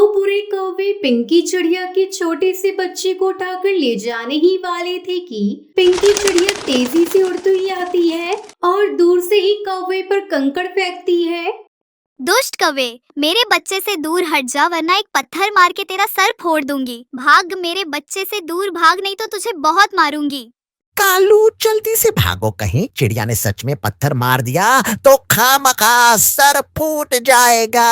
बुरे कौवे पिंकी चिड़िया के छोटे से बच्चे को उठाकर ले जाने ही वाले थे कि पिंकी चिड़िया तेजी से उड़ती हुई आती है और दूर से ही कौवे पर कंकड़ फेंकती है। दुष्ट कौवे, मेरे बच्चे से दूर हट जा वरना एक पत्थर मार के तेरा सर फोड़ दूंगी। भाग मेरे बच्चे से दूर भाग, नहीं तो तुझे बहुत मारूंगी। कालू जल्दी से भागो, कहीं चिड़िया ने सच में पत्थर मार दिया तो खामखा सर फूट जाएगा।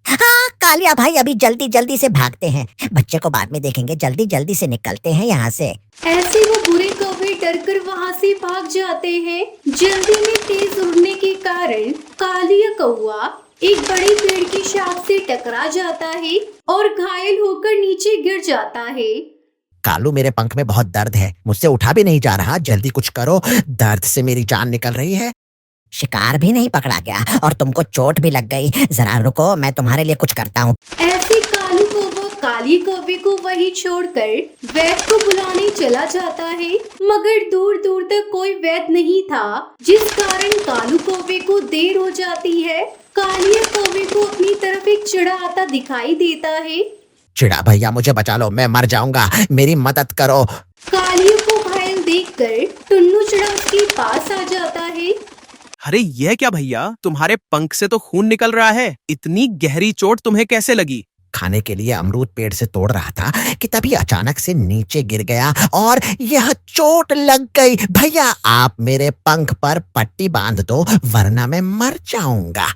हाँ कालिया भाई, अभी जल्दी जल्दी से भागते हैं, बच्चे को बाद में देखेंगे, जल्दी जल्दी से निकलते हैं यहाँ से। ऐसे वो बुरे कौवे डरकर वहाँ से भाग जाते हैं। जल्दी में तेज उड़ने के कारण कालिया कौवा एक बड़े पेड़ की शाख से टकरा जाता है और घायल होकर नीचे गिर जाता है। कालू मेरे पंख में बहुत दर्द है, मुझसे उठा भी नहीं जा रहा, जल्दी कुछ करो, दर्द से मेरी जान निकल रही है। शिकार भी नहीं पकड़ा गया और तुमको चोट भी लग गई, जरा रुको मैं तुम्हारे लिए कुछ करता हूँ। ऐसे कालू कौवा काली कौवे को वहीं छोड़कर वैद को बुलाने चला जाता है, मगर दूर दूर तक कोई वैद नहीं था, जिस कारण कालू कौवे को देर हो जाती है। कालिया कौवे को अपनी तरफ एक चिड़ा आता दिखाई देता है। चिड़ा भैया मुझे बचा लो, मैं मर जाऊंगा, मेरी मदद करो। कालिया को घायल देखकर टुन्नू चिड़ा उसके पास आ जाता है। अरे यह क्या भैया, तुम्हारे पंख से तो खून निकल रहा है, इतनी गहरी चोट तुम्हें कैसे लगी? खाने के लिए अमरूद पेड़ से तोड़ रहा था कि तभी अचानक से नीचे गिर गया और यह चोट लग गई। भैया आप मेरे पंख पर पट्टी बांध दो वरना मैं मर जाऊंगा।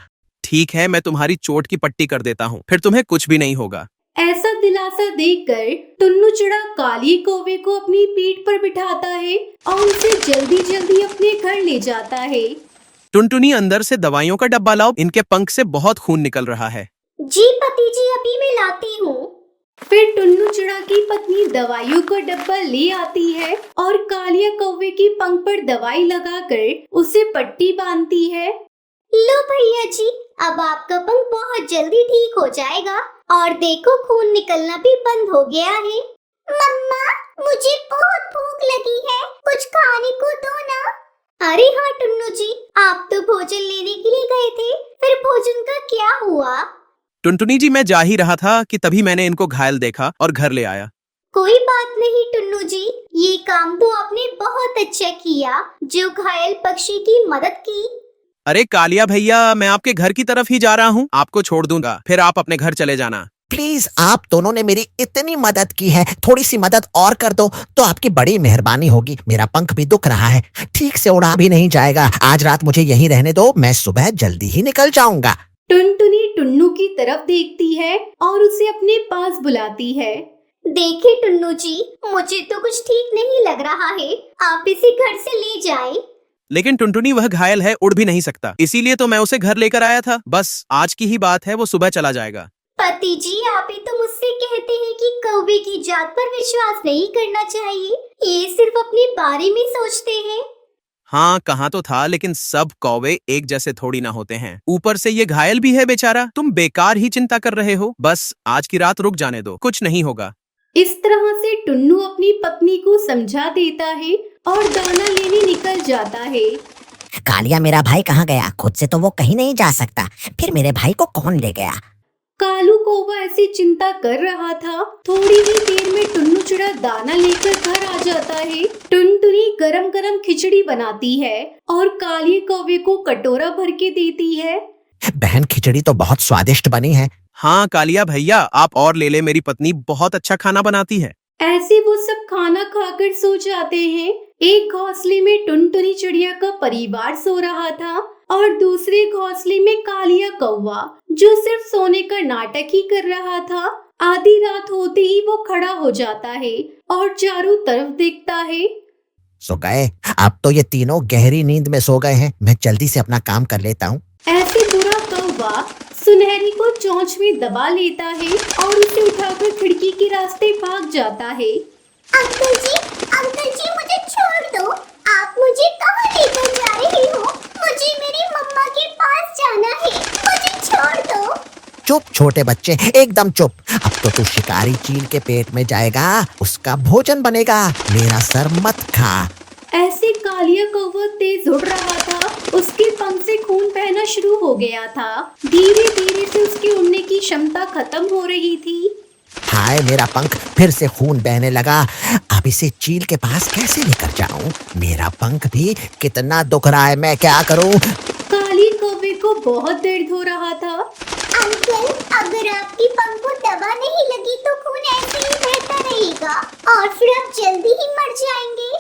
ठीक है, मैं तुम्हारी चोट की पट्टी कर देता हूँ, फिर तुम्हें कुछ भी नहीं होगा। ऐसा दिलासा देकर टुन्नू चिड़ा काली कौवे को अपनी पीठ पर बिठाता है और उसे जल्दी जल्दी अपने घर ले जाता है। टुनटुनी अंदर से दवाइयों का डब्बा लाओ, इनके पंख से बहुत खून निकल रहा है। जी पति जी, अभी मैं लाती हूँ। फिर टुन्नू चिड़ा की पत्नी दवाइयों का डब्बा ले आती है और कालिया कौवे की पंख पर दवाई लगाकर उसे पट्टी बांधती है। लो भैया जी, अब आपका पंख बहुत जल्दी ठीक हो जाएगा और देखो खून निकलना भी बंद हो गया है। मम्मा मुझे बहुत भूख लगी है, कुछ खाने को दो ना। अरे हाँ टुन्नू जी, आप तो भोजन लेने के लिए गए थे, फिर भोजन का क्या हुआ? टुनटुनी जी, मैं जा ही रहा था कि तभी मैंने इनको घायल देखा और घर ले आया। कोई बात नहीं टुन्नू जी, ये काम तो आपने बहुत अच्छा किया जो घायल पक्षी की मदद की। अरे कालिया भैया, मैं आपके घर की तरफ ही जा रहा हूँ, आपको छोड़ दूंगा, फिर आप अपने घर चले जाना। प्लीज आप दोनों ने मेरी इतनी मदद की है, थोड़ी सी मदद और कर दो तो आपकी बड़ी मेहरबानी होगी। मेरा पंख भी दुख रहा है, ठीक से उड़ा भी नहीं जाएगा, आज रात मुझे यहीं रहने दो, मैं सुबह जल्दी ही निकल जाऊंगा। टुनटुनी टुन्नू की तरफ देखती है और उसे अपने पास बुलाती है। देखिए टुन्नू जी, मुझे तो कुछ ठीक नहीं लग रहा है, आप इसे घर से ले जाएं। लेकिन टुनटुनी वह घायल है, उड़ भी नहीं सकता, इसीलिए तो मैं उसे घर लेकर आया था। बस आज की ही बात है, वो सुबह चला जाएगा। पति जी, आप ही तो मुझसे कहते हैं कि कौवे की जात पर विश्वास नहीं करना चाहिए, ये सिर्फ अपने बारे में सोचते हैं। हाँ कहाँ तो था, लेकिन सब कौवे एक जैसे थोड़ी ना होते हैं। ऊपर से ये घायल भी है बेचारा, तुम बेकार ही चिंता कर रहे हो। बस आज की रात रुक जाने दो, कुछ नहीं होगा। इस तरह से टुन्नू अपनी पत्नी को समझा देता है और दाना लेने निकल जाता है। कालिया मेरा भाई कहाँ गया? खुद से तो वो कहीं नहीं जा सकता, फिर मेरे भाई को कौन ले गया? कालू कौवा ऐसी चिंता कर रहा था। थोड़ी ही देर में टुन्नू चिड़ा दाना लेकर घर आ जाता है। टुनटुनी गरम गरम खिचड़ी बनाती है और काली कौवे को कटोरा भर के देती है। बहन खिचड़ी तो बहुत स्वादिष्ट बनी है। हाँ कालिया भैया, आप और ले ले, मेरी पत्नी बहुत अच्छा खाना बनाती है। ऐसे वो सब खाना खाकर सो जाते हैं। एक घोंसले में टुनटुनी चिड़िया का परिवार सो रहा था और दूसरे घोंसले में कालिया कौवा, जो सिर्फ सोने का नाटक ही कर रहा था। आधी रात होते ही वो खड़ा हो जाता है और चारों तरफ देखता है। सो गए? अब तो ये तीनों गहरी नींद में सो गए हैं, मैं जल्दी से अपना काम कर लेता हूँ। ऐसे बुरा कौवा सुनहरी को चोंच में दबा लेता है और उसे उठाकर खिड़की के रास्ते भाग जाता है। अंकल जी मुझे छोड़ दो, आप मुझे कहाँ लेकर जा रहे हो? मुझे मेरी मम्मा के पास जाना है, मुझे छोड़ दो। चुप छोटे बच्चे, एकदम चुप। अब तो तू शिकारी चील के पेट में जाएगा, उसका भोजन बनेगा, मेरा सर मत खा। ऐसे कालिया कौवा तेज उड़ रहा था, उसके पंख से खून बहना शुरू हो गया था। धीरे धीरे से उसकी उड़ने की क्षमता खत्म हो रही थी। हाय मेरा पंख, फिर से खून बहने लगा। अब इसे चील के पास कैसे लेकर जाऊं? मेरा पंख भी कितना दुख रहा है, मैं क्या करूं? काली कौवे को बहुत दर्द हो रहा था। अंकल, अगर आपकी पंख को दवा नहीं लगी तो खून ऐसे ही बहता रहेगा और फिर आप जल्दी ही मर जाएंगे।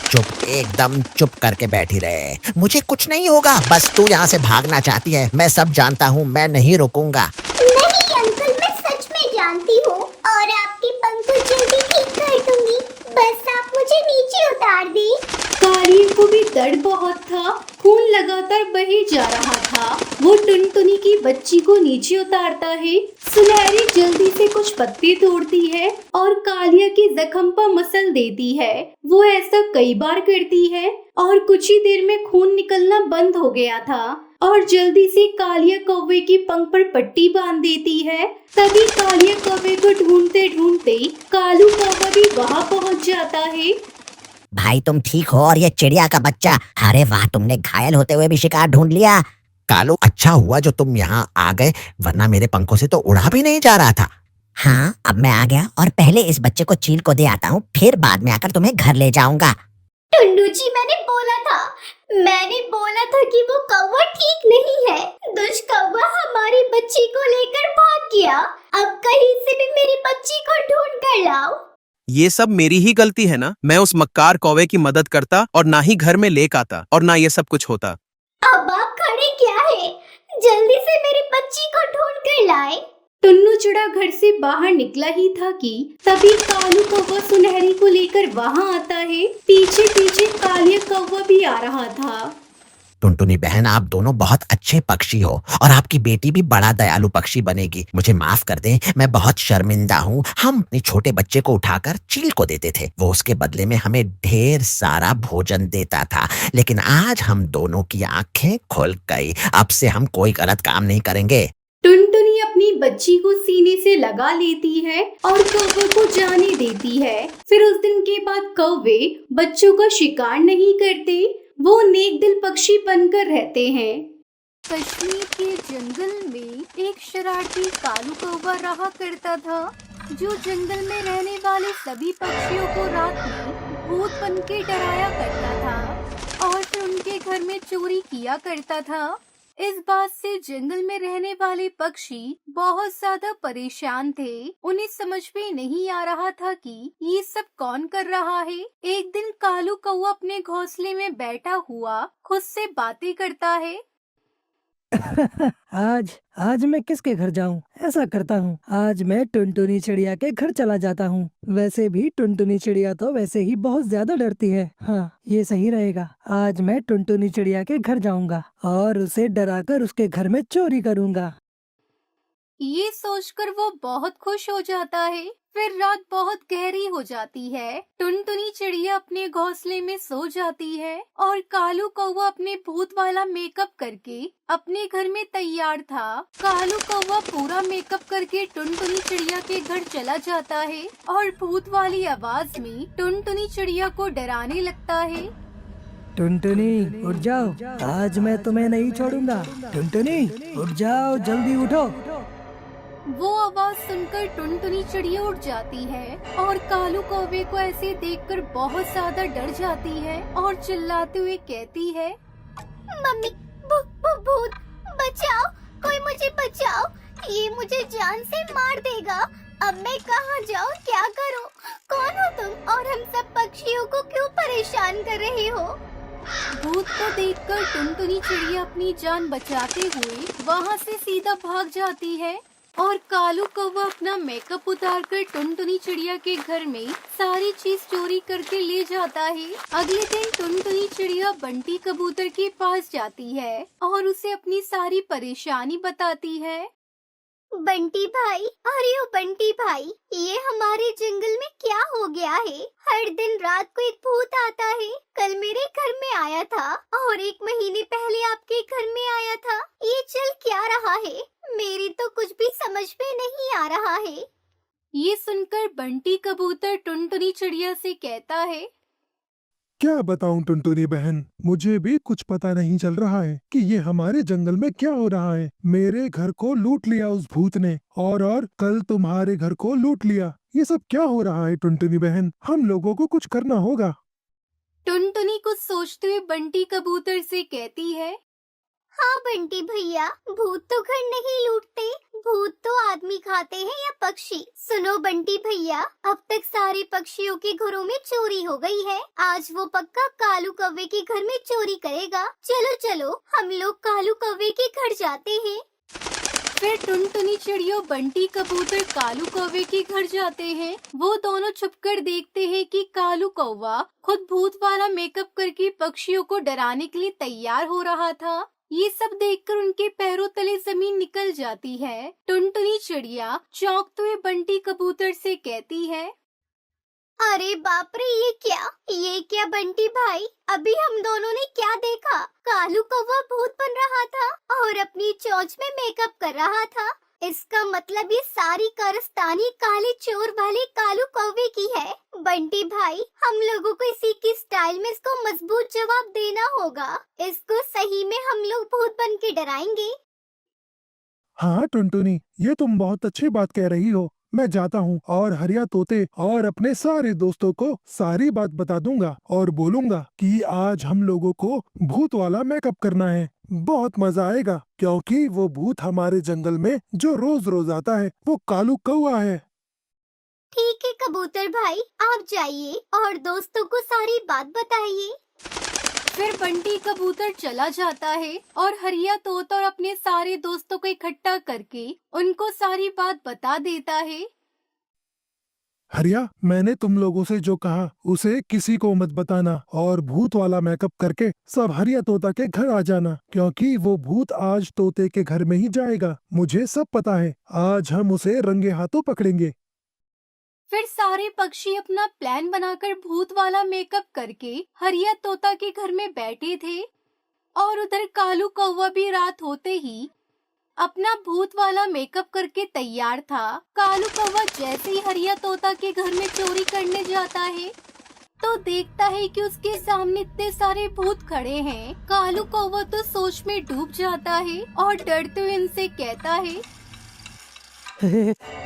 चुप, एकदम चुप करके बैठी रहे। मुझे कुछ नहीं होगा, बस तू यहाँ से भागना चाहती है। मैं सब जानता हूँ, मैं नहीं रुकूंगा। नहीं अंकल, मैं सच में जानती हूँ और आपकी पंख को जल्दी ठीक कर दूंगी। बस आप मुझे नीचे उतार दी। काली को भी दर्द बहुत था, खून लगातार बहे जा रहा था। वो टुनटुनी की बच्ची को नीचे उतारता है। सुनहरी जल्दी से कुछ पत्ते तोड़ती है और कालिया के जख्म पर मसल देती है। वो ऐसा कई बार करती है और कुछ ही देर में खून निकलना बंद हो गया था और जल्दी से कालिया कौवे की पंख पर पट्टी बांध देती है। तभी कालिया कौवे को ढूंढते ढूंढते कालू कौवा भी वहाँ पहुँच जाता है। भाई तुम ठीक हो? और ये चिड़िया का बच्चा, अरे वाह, तुमने घायल होते हुए भी शिकार ढूंढ लिया। कालू, अच्छा हुआ जो तुम यहाँ आ गए, वरना मेरे पंखों से तो उड़ा भी नहीं जा रहा था। हाँ, अब मैं आ गया और पहले इस बच्चे को चील को दे आता हूँ, फिर बाद में आकर तुम्हें घर ले जाऊंगा। टुन्नू जी, मैंने बोला था कि वो कौवा ठीक नहीं है। दुष्ट कौवा हमारी बच्ची को लेकर भाग गया। अब कहीं से भी मेरी बच्ची को ढूंढ कर लाओ। ये सब मेरी ही गलती है ना। मैं उस मक्कार कौवे की मदद करता और ना ही घर में लेक आता और ना ये सब कुछ होता। अब आप खड़े क्या है? जल्दी से मेरी बच्ची को ढूंढ कर लाए। टुन्नू चिड़ा घर से बाहर निकला ही था कि तभी कालू कौवा सुनहरी को लेकर वहाँ आता है। पीछे पीछे कालिया कौवा भी आ रहा था। टुनटुनी बहन, आप दोनों बहुत अच्छे पक्षी हो और आपकी बेटी भी बड़ा दयालु पक्षी बनेगी। मुझे माफ कर दें, मैं बहुत शर्मिंदा हूँ। हम अपने छोटे बच्चे को उठाकर चील को देते थे, वो उसके बदले में हमें ढेर सारा भोजन देता था। लेकिन आज हम दोनों की आंखें खुल गई, अब से हम कोई गलत काम नहीं करेंगे। टुनटुनी अपनी बच्ची को सीने से लगा लेती है और कौवे को जाने देती है। फिर उस दिन के बाद कौवे बच्चों का शिकार नहीं करते, वो नेक दिल पक्षी बनकर रहते हैं। कश्मीर के जंगल में एक शरारती कालू कौवा रहा करता था, जो जंगल में रहने वाले सभी पक्षियों को रात में भूत बन के डराया करता था और फिर उनके घर में चोरी किया करता था। इस बात से जंगल में रहने वाले पक्षी बहुत ज्यादा परेशान थे। उन्हें समझ में नहीं आ रहा था कि ये सब कौन कर रहा है। एक दिन कालू कौवा अपने घोंसले में बैठा हुआ खुद से बातें करता है। आज मैं किसके घर जाऊं? ऐसा करता हूँ, आज मैं टुनटुनी चिड़िया के घर चला जाता हूँ। वैसे भी टुनटुनी चिड़िया तो वैसे ही बहुत ज्यादा डरती है। हाँ, ये सही रहेगा। आज मैं टुनटुनी चिड़िया के घर जाऊंगा और उसे डराकर उसके घर में चोरी करूंगा। ये सोचकर वो बहुत खुश हो जाता है। फिर रात बहुत गहरी हो जाती है। टुनटुनी चिड़िया अपने घोंसले में सो जाती है और कालू कौवा अपने भूत वाला मेकअप करके अपने घर में तैयार था। कालू कौवा पूरा मेकअप करके टुनटुनी चिड़िया के घर चला जाता है और भूत वाली आवाज में टुनटुनी चिड़िया को डराने लगता है। टुनटुनी उठ जाओ, आज मैं तुम्हें नहीं छोड़ूंगा। टुनटुनी उठ जाओ, जल्दी उठो। वो आवाज सुनकर टुनटुनी चिड़िया उठ जाती है और कालू कौवे को ऐसे देखकर बहुत ज्यादा डर जाती है और चिल्लाते हुए कहती है, मम्मी, भूत, बचाओ, कोई मुझे बचाओ, ये मुझे जान से मार देगा। अब मैं कहाँ जाऊँ, क्या करूँ? कौन हो तुम और हम सब पक्षियों को क्यों परेशान कर रहे हो? भूत को देखकर टुनटुनी चिड़िया अपनी जान बचाते हुए वहाँ से सीधा भाग जाती है और कालू कौवा अपना मेकअप उतारकर टुनटुनी चिड़िया के घर में सारी चीज चोरी करके ले जाता है। अगले दिन टुनटुनी चिड़िया बंटी कबूतर के पास जाती है और उसे अपनी सारी परेशानी बताती है। बंटी भाई, अरे ओ बंटी भाई, ये हमारे जंगल में क्या हो गया है? हर दिन रात को एक भूत आता है। कल मेरे घर में आया था और 1 महीने पहले आपके घर में आया था। ये चल क्या रहा है? मेरी तो कुछ भी समझ में नहीं आ रहा है। ये सुनकर बंटी कबूतर टुनटुनी चिड़िया से कहता है, क्या बताऊं टुनटुनी बहन, मुझे भी कुछ पता नहीं चल रहा है कि ये हमारे जंगल में क्या हो रहा है। मेरे घर को लूट लिया उस भूत ने, और कल तुम्हारे घर को लूट लिया। ये सब क्या हो रहा है टुनटुनी बहन? हम लोगों को कुछ करना होगा। टुनटुनी कुछ सोचते हुए बंटी कबूतर से कहती है, हाँ बंटी भैया, भूत तो घर नहीं लूटते, भूत तो आदमी खाते हैं या पक्षी। सुनो बंटी भैया, अब तक सारे पक्षियों के घरों में चोरी हो गई है। आज वो पक्का कालू कौवे के घर में चोरी करेगा। चलो चलो, हम लोग कालू कौवे के घर जाते हैं। फिर टुनटुनी चिड़िया बंटी कबूतर कालू कौवे के घर जाते हैं। वो दोनों छुपकर देखते हैं कि कालू कौवा खुद भूत वाला मेकअप करके पक्षियों को डराने के लिए तैयार हो रहा था। ये सब देखकर उनके पैरों तले जमीन निकल जाती है। टुनटुनी चिड़िया चौंकते हुए बंटी कबूतर से कहती है, अरे बाप रे, ये क्या बंटी भाई, अभी हम दोनों ने क्या देखा? कालू कौवा भूत बन रहा था और अपनी चोंच में मेकअप कर रहा था। इसका मतलब ये सारी कारस्तानी काले चोर वाले कालू कौवे की है। बंटी भाई, हम लोगों को इसी की स्टाइल में इसको मजबूत जवाब देना होगा। इसको सही में हम लोग भूत बन के डराएंगे। हाँ टुनटुनी, ये तुम बहुत अच्छी बात कह रही हो। मैं जाता हूँ और हरिया तोते और अपने सारे दोस्तों को सारी बात बता दूंगा और बोलूंगा कि आज हम लोगों को भूत वाला मेकअप करना है। बहुत मजा आएगा, क्योंकि वो भूत हमारे जंगल में जो रोज रोज आता है वो कालू कौवा है। ठीक है कबूतर भाई, आप जाइए और दोस्तों को सारी बात बताइए। फिर बंटी कबूतर चला जाता है और हरिया तोता और अपने सारे दोस्तों को इकट्ठा करके उनको सारी बात बता देता है। हरिया, मैंने तुम लोगों से जो कहा उसे किसी को मत बताना और भूत वाला मेकअप करके सब हरिया तोता के घर आ जाना, क्योंकि वो भूत आज तोते के घर में ही जाएगा। मुझे सब पता है, आज हम उसे रंगे हाथों पकड़ेंगे। फिर सारे पक्षी अपना प्लान बनाकर भूत वाला मेकअप करके हरिया तोता के घर में बैठे थे। और उधर कालू कौवा भी रात होते ही अपना भूत वाला मेकअप करके तैयार था। कालू कौवा जैसे ही हरिया तोता के घर में चोरी करने जाता है तो देखता है कि उसके सामने इतने सारे भूत खड़े हैं। कालू कौवा तो सोच में डूब जाता है और डरते हुए इनसे कहता है,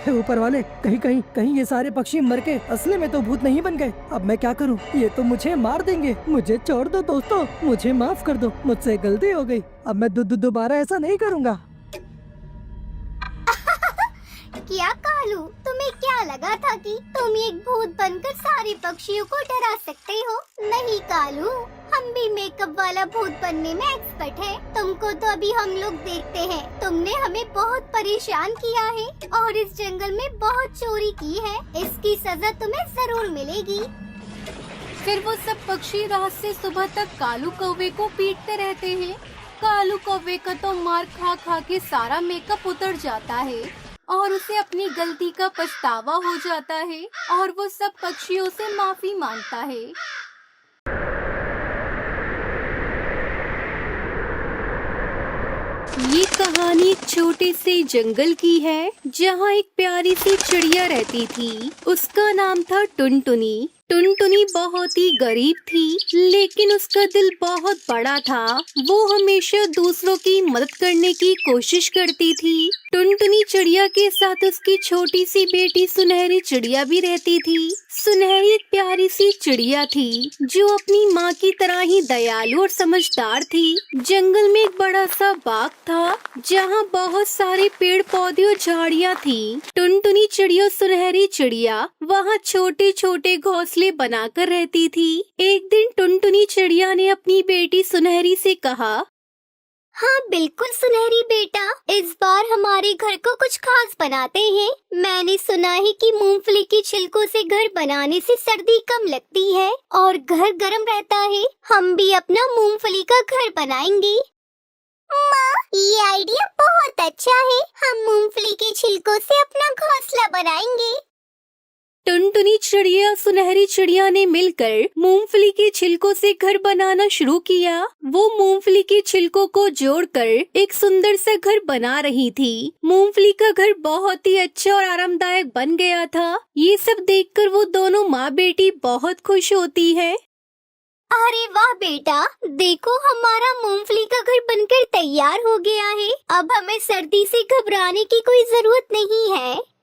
ऊपर वाले, कहीं ये सारे पक्षी मर के असली में तो भूत नहीं बन गए। अब मैं क्या करूं? ये तो मुझे मार देंगे। मुझे छोड़ दो दोस्तों, मुझे माफ कर दो, मुझसे गलती हो गई। अब मैं दोबारा ऐसा नहीं करूंगा। क्या कालू, तुम्हें क्या लगा था कि तुम एक भूत बनकर सारे पक्षियों को डरा सकते हो? नहीं कालू, हम भी मेकअप वाला भूत बनने में एक्सपर्ट हैं। तुमको तो अभी हम लोग देखते हैं। तुमने हमें बहुत परेशान किया है और इस जंगल में बहुत चोरी की है। इसकी सजा तुम्हें जरूर मिलेगी। फिर वो सब पक्षी रात से सुबह तक कालू कौवे को पीटते रहते हैं। कालू कौवे का तो मार खा खा के सारा मेकअप उतर जाता है और उसे अपनी गलती का पछतावा हो जाता है और वो सब पक्षियों से माफी मांगता है। ये कहानी एक छोटे से जंगल की है जहाँ एक प्यारी सी चिड़िया रहती थी। उसका नाम था टुनटुनी। टुनटुनी बहुत ही गरीब थी, लेकिन उसका दिल बहुत बड़ा था। वो हमेशा दूसरों की मदद करने की कोशिश करती थी। टुनटुनी चिड़िया के साथ उसकी छोटी सी बेटी सुनहरी चिड़िया भी रहती थी। सुनहरी एक प्यारी सी चिड़िया थी जो अपनी माँ की तरह ही दयालु और समझदार थी। जंगल में एक बड़ा सा बाग था जहाँ बहुत सारे पेड़ पौधे और झाड़ियाँ थी। टुनटुनी चिड़िया और सुनहरी चिड़िया वहाँ छोटे छोटे घोंसले बनाकर रहती थी। एक दिन टुनटुनी चिड़िया ने अपनी बेटी सुनहरी से कहा, हाँ बिल्कुल सुनहरी बेटा, इस बार हमारे घर को कुछ खास बनाते हैं। मैंने सुना है कि मूंगफली की छिलकों से घर बनाने से सर्दी कम लगती है और घर गर्म रहता है। हम भी अपना मूंगफली का घर बनाएंगे। माँ, ये आइडिया बहुत अच्छा है। हम मूंगफली के छिलकों से अपना घोंसला बनाएंगे। टुनटुनी चिड़िया और सुनहरी चिड़िया ने मिलकर मूंगफली के छिलकों से घर बनाना शुरू किया। वो मूंगफली के छिलकों को जोड़कर एक सुंदर सा घर बना रही थी। मूंगफली का घर बहुत ही अच्छा और आरामदायक बन गया था। ये सब देखकर वो दोनों माँ बेटी बहुत खुश होती है। अरे वाह बेटा, देखो हमारा मूंगफली का घर बनकर तैयार हो गया है। अब हमें सर्दी से घबराने की कोई जरूरत नहीं है।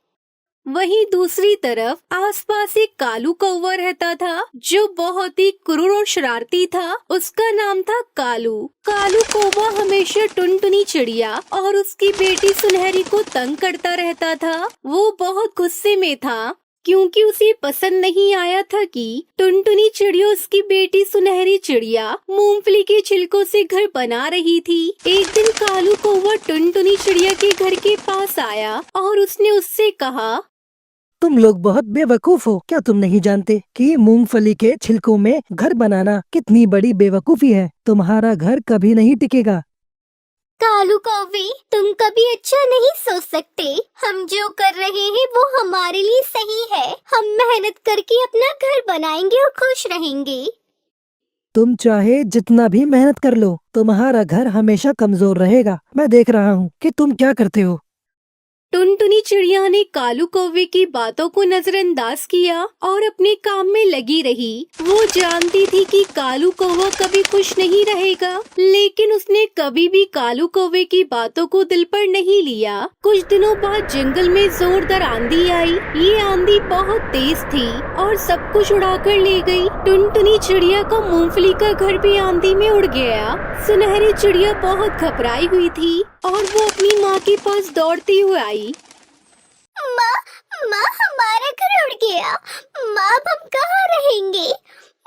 वहीं दूसरी तरफ आसपास एक कालू कौवा रहता था जो बहुत ही क्रूर और शरारती था। उसका नाम था कालू। कालू कौवा हमेशा टुनटुनी चिड़िया और उसकी बेटी सुनहरी को तंग करता रहता था। वो बहुत गुस्से में था क्योंकि उसे पसंद नहीं आया था कि टुनटुनी चिड़िया उसकी बेटी सुनहरी चिड़िया मूंगफली के छिलकों से घर बना रही थी। एक दिन कालू कौवा टुनटुनी चिड़िया के घर के पास आया और उसने उससे कहा, तुम लोग बहुत बेवकूफ हो। क्या तुम नहीं जानते कि मूंगफली के छिलकों में घर बनाना कितनी बड़ी बेवकूफी है? तुम्हारा घर कभी नहीं टिकेगा। कालू कौवे, तुम कभी अच्छा नहीं सोच सकते। हम जो कर रहे हैं वो हमारे लिए सही है। हम मेहनत करके अपना घर बनाएंगे और खुश रहेंगे। तुम चाहे जितना भी मेहनत कर लो, तुम्हारा घर हमेशा कमजोर रहेगा। मैं देख रहा हूँ कि तुम क्या करते हो। टुनटुनी चिड़िया ने कालू कौवे की बातों को नजरअंदाज किया और अपने काम में लगी रही। वो जानती थी कि कालू कौवा कभी खुश नहीं रहेगा, लेकिन उसने कभी भी कालू कौवे की बातों को दिल पर नहीं लिया। कुछ दिनों बाद जंगल में जोरदार आंधी आई। ये आंधी बहुत तेज थी और सब कुछ उड़ाकर ले गई। टुनटुनी चिड़िया का मूंगफली का घर भी आंधी में उड़ गया। सुनहरी चिड़िया बहुत घबराई हुई थी और वो अपनी माँ के पास दौड़ती हुई आई। माँ, हमारा घर उड़ गया। माँ, अब हम कहाँ रहेंगे?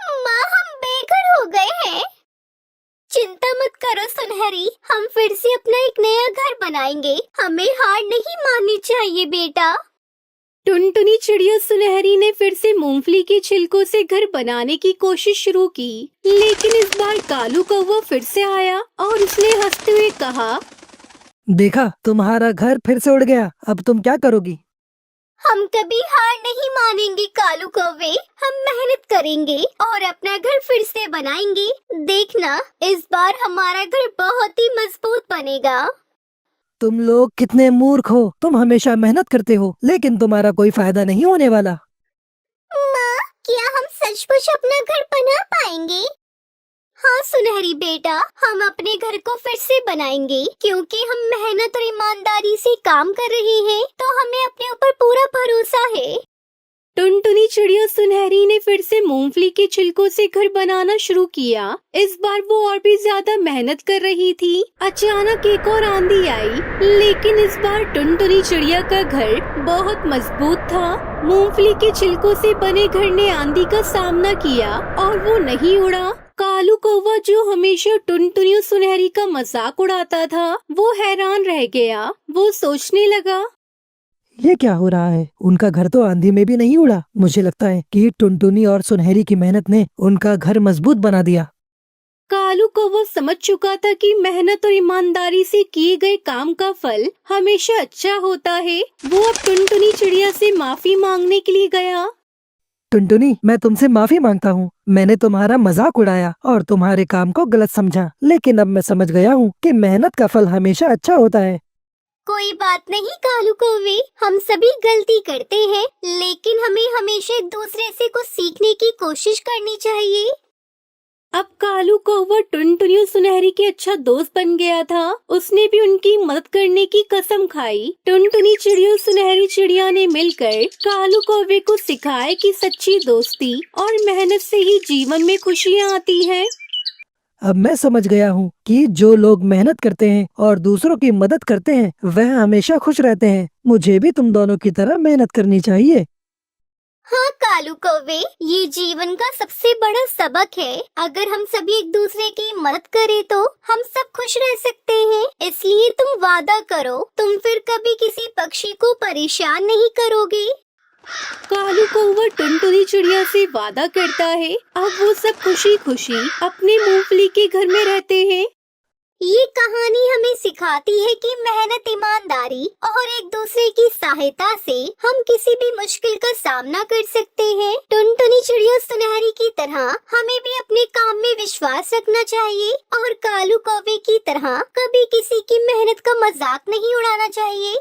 माँ, हम बेघर हो गए हैं। चिंता मत करो सुनहरी, हम फिर से अपना एक नया घर बनाएंगे। हमें हार नहीं माननी चाहिए बेटा। टुनटुनी चिड़िया सुनहरी ने फिर से मूंगफली के छिलकों से घर बनाने की कोशिश शुरू की, लेकिन इस बार कालू कौवा फिर से आया और उसने हंसते हुए कहा, देखा, तुम्हारा घर फिर से उड़ गया। अब तुम क्या करोगी? हम कभी हार नहीं मानेंगे कालू कौवे। हम मेहनत करेंगे और अपना घर फिर से बनाएंगे। देखना, इस बार हमारा घर बहुत ही मजबूत बनेगा। तुम लोग कितने मूर्ख हो। तुम हमेशा मेहनत करते हो, लेकिन तुम्हारा कोई फायदा नहीं होने वाला। माँ, क्या हम सचमुच अपना घर बना पाएंगे? हाँ सुनहरी बेटा, हम अपने घर को फिर से बनाएंगे क्योंकि हम मेहनत और ईमानदारी से काम कर रहे हैं, तो हमें अपने ऊपर पूरा भरोसा है। टुनटुनी चिड़िया सुनहरी ने फिर से मूंगफली के छिलकों से घर बनाना शुरू किया। इस बार वो और भी ज्यादा मेहनत कर रही थी। अचानक एक और आंधी आई, लेकिन इस बार टुनटुनी चिड़िया का घर बहुत मजबूत था। मूंगफली के छिलकों से बने घर ने आंधी का सामना किया और वो नहीं उड़ा। कालू कौवा, जो हमेशा टुनटुनी और सुनहरी का मजाक उड़ाता था, वो हैरान रह गया। वो सोचने लगा, ये क्या हो रहा है? उनका घर तो आंधी में भी नहीं उड़ा। मुझे लगता है कि टुनटुनी और सुनहरी की मेहनत ने उनका घर मजबूत बना दिया। कालू कौवा समझ चुका था कि मेहनत और ईमानदारी से किए गए काम का फल हमेशा अच्छा होता है। वो अब टुनटुनी चिड़िया से माफी मांगने के लिए गया। टुनटुनी, मैं तुमसे माफी मांगता हूँ। मैंने तुम्हारा मजाक उड़ाया और तुम्हारे काम को गलत समझा, लेकिन अब मैं समझ गया हूँ कि मेहनत का फल हमेशा अच्छा होता है। कोई बात नहीं कालू कौवे, हम सभी गलती करते हैं, लेकिन हमें हमेशा एक दूसरे से कुछ सीखने की कोशिश करनी चाहिए। अब कालू कौवा टुनटुनी और सुनहरी के अच्छा दोस्त बन गया था। उसने भी उनकी मदद करने की कसम खाई। टुनटुनी चिड़िया और सुनहरी चिड़िया ने मिलकर कालू कौवे को सिखाया कि सच्ची दोस्ती और मेहनत से ही जीवन में खुशियाँ आती हैं। अब मैं समझ गया हूँ कि जो लोग मेहनत करते हैं और दूसरों की मदद करते हैं, वह हमेशा खुश रहते हैं। मुझे भी तुम दोनों की तरह मेहनत करनी चाहिए। हाँ कालू कौवे, ये जीवन का सबसे बड़ा सबक है। अगर हम सभी एक दूसरे की मदद करें तो हम सब खुश रह सकते हैं। इसलिए तुम वादा करो, तुम फिर कभी किसी पक्षी को परेशान नहीं करोगे। कालू कौवा टुनटुनी चिड़िया से वादा करता है। अब वो सब खुशी खुशी अपने मूंगफली के घर में रहते हैं। ये कहानी हमें सिखाती है कि मेहनत, ईमानदारी और एक दूसरे की सहायता से हम किसी भी मुश्किल का सामना कर सकते हैं। टुनटुनी चिड़िया सुनहरी की तरह हमें भी अपने काम में विश्वास रखना चाहिए और कालू कौवे की तरह कभी किसी की मेहनत का मजाक नहीं उड़ाना चाहिए।